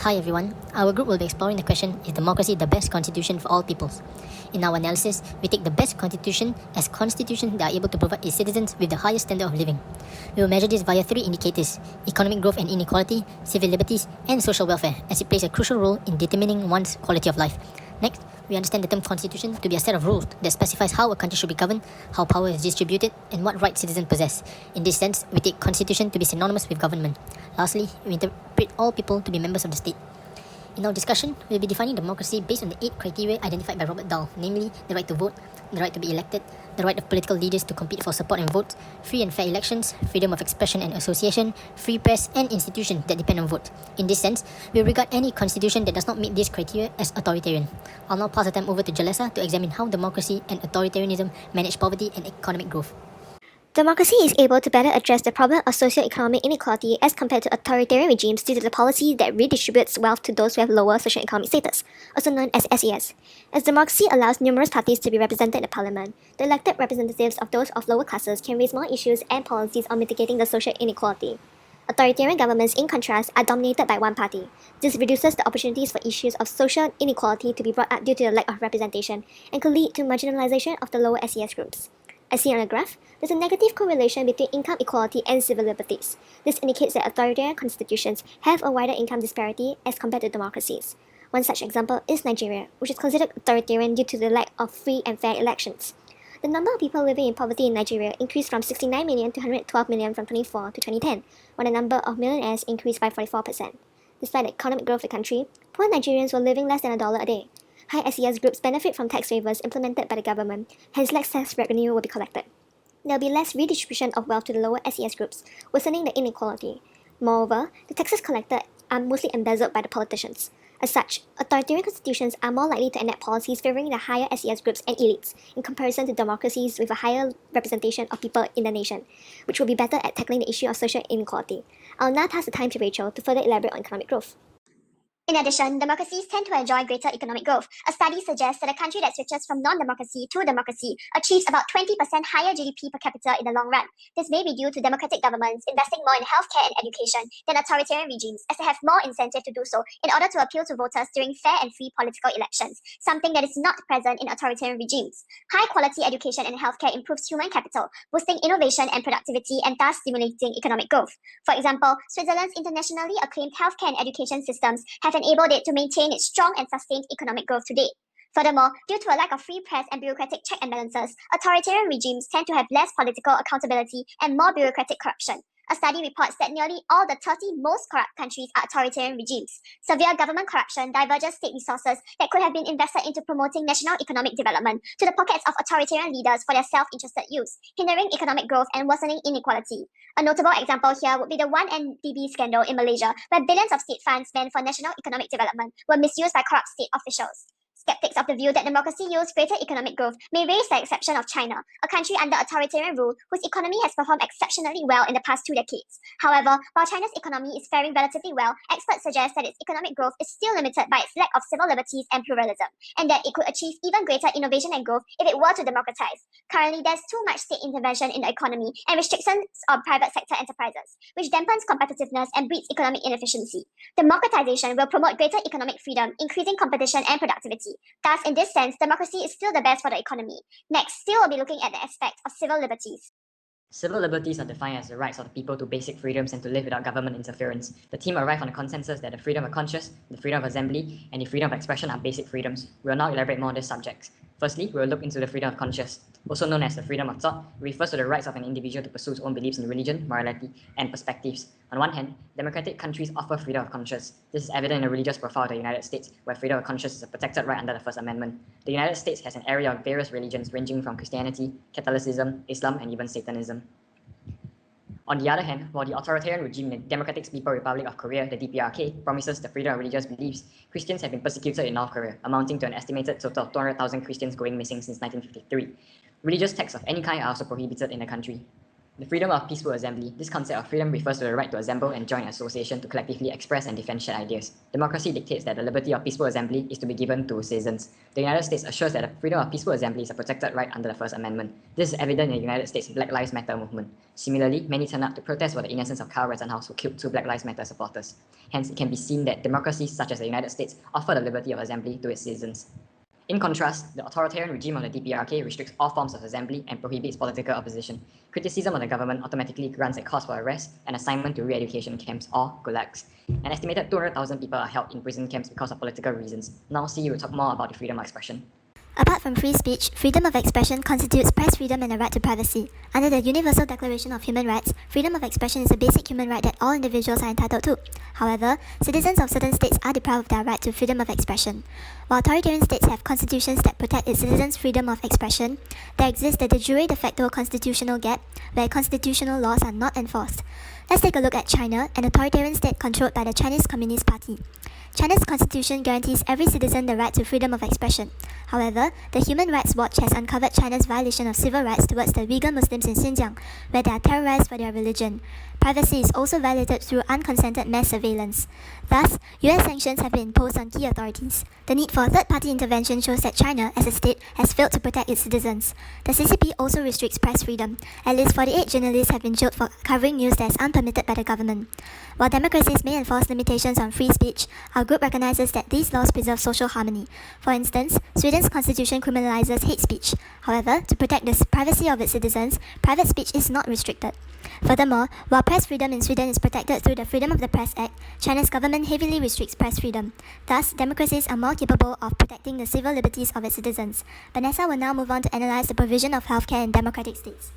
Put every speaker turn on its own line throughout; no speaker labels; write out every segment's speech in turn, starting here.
Hi everyone, our group will be exploring the question, is democracy the best constitution for all peoples? In our analysis, we take the best constitution as constitutions that are able to provide its citizens with the highest standard of living. We will measure this via three indicators: economic growth and inequality, civil liberties, and social welfare, as it plays a crucial role in determining one's quality of life. Next, we understand the term constitution to be a set of rules that specifies how a country should be governed, how power is distributed, and what rights citizens possess. In this sense, we take constitution to be synonymous with government. Lastly, we interpret all people to be members of the state. In our discussion, we will be defining democracy based on the 8 criteria identified by Robert Dahl, namely the right to vote, the right to be elected, the right of political leaders to compete for support and votes, free and fair elections, freedom of expression and association, free press, and institutions that depend on vote. In this sense, we regard any constitution that does not meet these criteria as authoritarian. I'll now pass the time over to Jalesa to examine how democracy and authoritarianism manage poverty and economic growth.
Democracy is able to better address the problem of socio-economic inequality as compared to authoritarian regimes due to the policy that redistributes wealth to those who have lower socio-economic status, also known as SES. As democracy allows numerous parties to be represented in the parliament, the elected representatives of those of lower classes can raise more issues and policies on mitigating the social inequality. Authoritarian governments, in contrast, are dominated by one party. This reduces the opportunities for issues of social inequality to be brought up due to the lack of representation and could lead to marginalization of the lower SES groups. As seen on the graph, there's a negative correlation between income equality and civil liberties. This indicates that authoritarian constitutions have a wider income disparity as compared to democracies. One such example is Nigeria, which is considered authoritarian due to the lack of free and fair elections. The number of people living in poverty in Nigeria increased from 69 million to 112 million from 2004 to 2010, while the number of millionaires increased by 44%. Despite the economic growth of the country, poor Nigerians were living less than $1 a day. High SES groups benefit from tax waivers implemented by the government, hence less tax revenue will be collected. There will be less redistribution of wealth to the lower SES groups, worsening the inequality. Moreover, the taxes collected are mostly embezzled by the politicians. As such, authoritarian constitutions are more likely to enact policies favoring the higher SES groups and elites, in comparison to democracies with a higher representation of people in the nation, which will be better at tackling the issue of social inequality. I'll now pass the time to Rachel to further elaborate on economic growth.
In addition, democracies tend to enjoy greater economic growth. A study suggests that a country that switches from non-democracy to democracy achieves about 20% higher GDP per capita in the long run. This may be due to democratic governments investing more in healthcare and education than authoritarian regimes, as they have more incentive to do so in order to appeal to voters during fair and free political elections, something that is not present in authoritarian regimes. High-quality education and healthcare improves human capital, boosting innovation and productivity and thus stimulating economic growth. For example, Switzerland's internationally acclaimed healthcare and education systems have enabled it to maintain its strong and sustained economic growth to date. Furthermore, due to a lack of free press and bureaucratic check and balances, authoritarian regimes tend to have less political accountability and more bureaucratic corruption. A study reports that nearly all the 30 most corrupt countries are authoritarian regimes. Severe government corruption diverges state resources that could have been invested into promoting national economic development to the pockets of authoritarian leaders for their self-interested use, hindering economic growth and worsening inequality. A notable example here would be the 1MDB scandal in Malaysia, where billions of state funds meant for national economic development were misused by corrupt state officials. Skeptics of the view that democracy yields greater economic growth may raise the exception of China, a country under authoritarian rule whose economy has performed exceptionally well in the past 2 decades. However, while China's economy is faring relatively well, experts suggest that its economic growth is still limited by its lack of civil liberties and pluralism, and that it could achieve even greater innovation and growth if it were to democratize. Currently, there's too much state intervention in the economy and restrictions on private sector enterprises, which dampens competitiveness and breeds economic inefficiency. Democratization will promote greater economic freedom, increasing competition and productivity. Thus, in this sense, democracy is still the best for the economy. Next, still we'll be looking at the aspect of civil liberties.
Civil liberties are defined as the rights of the people to basic freedoms and to live without government interference. The team arrived on a consensus that the freedom of conscience, the freedom of assembly, and the freedom of expression are basic freedoms. We will now elaborate more on these subjects. Firstly, we will look into the freedom of conscience, also known as the freedom of thought. It refers to the rights of an individual to pursue his own beliefs in religion, morality, and perspectives. On one hand, democratic countries offer freedom of conscience. This is evident in the religious profile of the United States, where freedom of conscience is a protected right under the First Amendment. The United States has an area of various religions ranging from Christianity, Catholicism, Islam, and even Satanism. On the other hand, while the authoritarian regime in the Democratic People's Republic of Korea, the DPRK, promises the freedom of religious beliefs, Christians have been persecuted in North Korea, amounting to an estimated total of 200,000 Christians going missing since 1953. Religious texts of any kind are also prohibited in the country. The freedom of peaceful assembly. This concept of freedom refers to the right to assemble and join an association to collectively express and defend shared ideas. Democracy dictates that the liberty of peaceful assembly is to be given to citizens. The United States assures that the freedom of peaceful assembly is a protected right under the First Amendment. This is evident in the United States Black Lives Matter movement. Similarly, many turn out to protest for the innocence of Kyle Rittenhouse, who killed 2 Black Lives Matter supporters. Hence, it can be seen that democracies such as the United States offer the liberty of assembly to its citizens. In contrast, the authoritarian regime of the DPRK restricts all forms of assembly and prohibits political opposition. Criticism of the government automatically grants a cause for arrest and assignment to re-education camps or gulags. An estimated 200,000 people are held in prison camps because of political reasons. Now C will talk more about the freedom of expression.
Apart from free speech, freedom of expression constitutes press freedom and a right to privacy. Under the Universal Declaration of Human Rights, freedom of expression is a basic human right that all individuals are entitled to. However, citizens of certain states are deprived of their right to freedom of expression. While authoritarian states have constitutions that protect its citizens' freedom of expression, there exists the de jure de facto constitutional gap, where constitutional laws are not enforced. Let's take a look at China, an authoritarian state controlled by the Chinese Communist Party. China's constitution guarantees every citizen the right to freedom of expression. However, the Human Rights Watch has uncovered China's violation of civil rights towards the Uyghur Muslims in Xinjiang, where they are terrorized for their religion. Privacy is also violated through unconsented mass surveillance. Thus, US sanctions have been imposed on key authorities. The need for third-party intervention shows that China, as a state, has failed to protect its citizens. The CCP also restricts press freedom. At least 48 journalists have been jailed for covering news that is unpermitted by the government. While democracies may enforce limitations on free speech, our group recognizes that these laws preserve social harmony. For instance, Sweden's constitution criminalizes hate speech. However, to protect the privacy of its citizens, private speech is not restricted. Furthermore, while press freedom in Sweden is protected through the Freedom of the Press Act, China's government heavily restricts press freedom. Thus, democracies are more capable of protecting the civil liberties of its citizens. Vanessa will now move on to analyze the provision of healthcare in democratic states.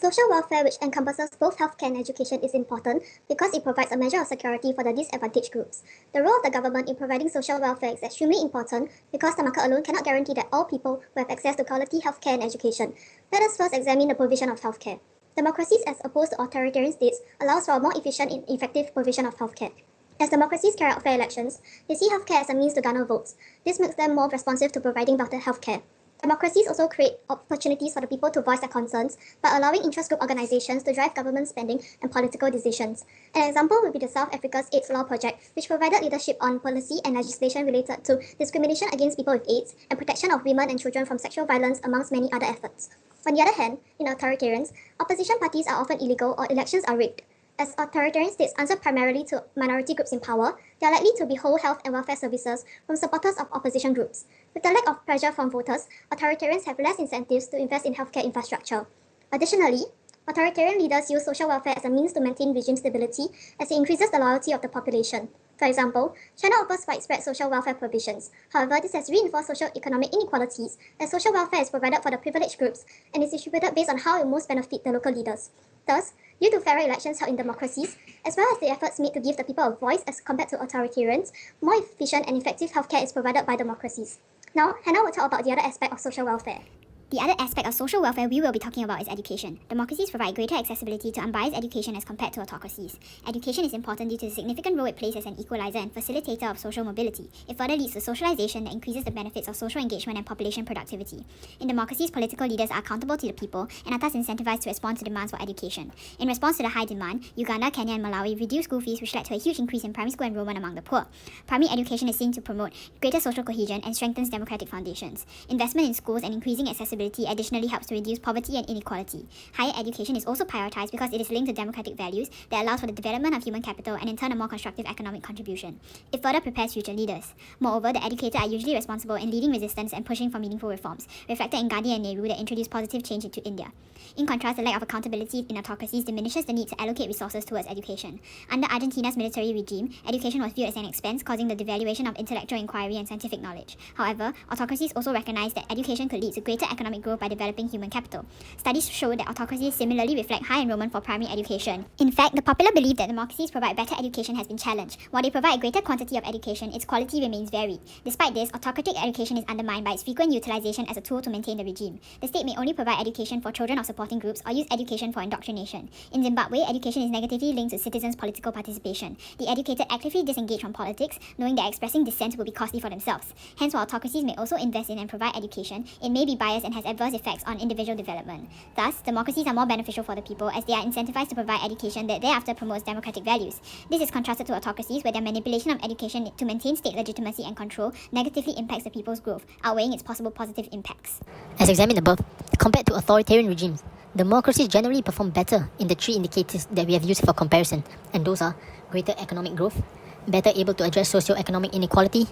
Social welfare, which encompasses both healthcare and education, is important because it provides a measure of security for the disadvantaged groups. The role of the government in providing social welfare is extremely important because the market alone cannot guarantee that all people will have access to quality healthcare and education. Let us first examine the provision of healthcare. Democracies, as opposed to authoritarian states, allows for a more efficient and effective provision of healthcare. As democracies carry out fair elections, they see healthcare as a means to garner votes. This makes them more responsive to providing better healthcare. Democracies also create opportunities for the people to voice their concerns by allowing interest group organizations to drive government spending and political decisions. An example would be the South Africa's AIDS Law Project, which provided leadership on policy and legislation related to discrimination against people with AIDS and protection of women and children from sexual violence, amongst many other efforts. On the other hand, in authoritarians, opposition parties are often illegal or elections are rigged. As authoritarian states answer primarily to minority groups in power, they are likely to withhold health and welfare services from supporters of opposition groups. With the lack of pressure from voters, authoritarians have less incentives to invest in healthcare infrastructure. Additionally, authoritarian leaders use social welfare as a means to maintain regime stability as it increases the loyalty of the population. For example, China offers widespread social welfare provisions. However, this has reinforced socio-economic inequalities as social welfare is provided for the privileged groups and is distributed based on how it most benefits the local leaders. Thus, due to fairer elections held in democracies, as well as the efforts made to give the people a voice as compared to authoritarians, more efficient and effective healthcare is provided by democracies. Now, Hannah will talk about the other aspect of social welfare.
The other aspect of social welfare we will be talking about is education. Democracies provide greater accessibility to unbiased education as compared to autocracies. Education is important due to the significant role it plays as an equalizer and facilitator of social mobility. It further leads to socialization that increases the benefits of social engagement and population productivity. In democracies, political leaders are accountable to the people and are thus incentivized to respond to demands for education. In response to the high demand, Uganda, Kenya, and Malawi reduced school fees, which led to a huge increase in primary school enrollment among the poor. Primary education is seen to promote greater social cohesion and strengthens democratic foundations. Investment in schools and increasing accessibility additionally helps to reduce poverty and inequality. Higher education is also prioritized because it is linked to democratic values that allows for the development of human capital and in turn a more constructive economic contribution. It further prepares future leaders. Moreover, the educated are usually responsible in leading resistance and pushing for meaningful reforms, reflected in Gandhi and Nehru that introduced positive change into India. In contrast, the lack of accountability in autocracies diminishes the need to allocate resources towards education. Under Argentina's military regime, education was viewed as an expense, causing the devaluation of intellectual inquiry and scientific knowledge. However, autocracies also recognize that education could lead to greater economic growth by developing human capital. Studies show that autocracies similarly reflect high enrollment for primary education. In fact, the popular belief that democracies provide better education has been challenged. While they provide a greater quantity of education, its quality remains varied. Despite this, autocratic education is undermined by its frequent utilization as a tool to maintain the regime. The state may only provide education for children of supporting groups or use education for indoctrination. In Zimbabwe, education is negatively linked to citizens' political participation. The educated actively disengage from politics, knowing that expressing dissent will be costly for themselves. Hence, while autocracies may also invest in and provide education, it may be biased and has adverse effects on individual development. Thus, democracies are more beneficial for the people as they are incentivized to provide education that thereafter promotes democratic values. This is contrasted to autocracies where their manipulation of education to maintain state legitimacy and control negatively impacts the people's growth, outweighing its possible positive impacts.
As examined above, compared to authoritarian regimes, democracies generally perform better in the three indicators that we have used for comparison, and those are greater economic growth, better able to address socio-economic inequality,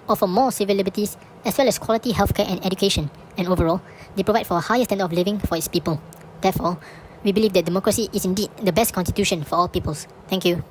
offer more civil liberties, as well as quality healthcare and education, and overall, they provide for a higher standard of living for its people. Therefore, we believe that democracy is indeed the best constitution for all peoples. Thank you.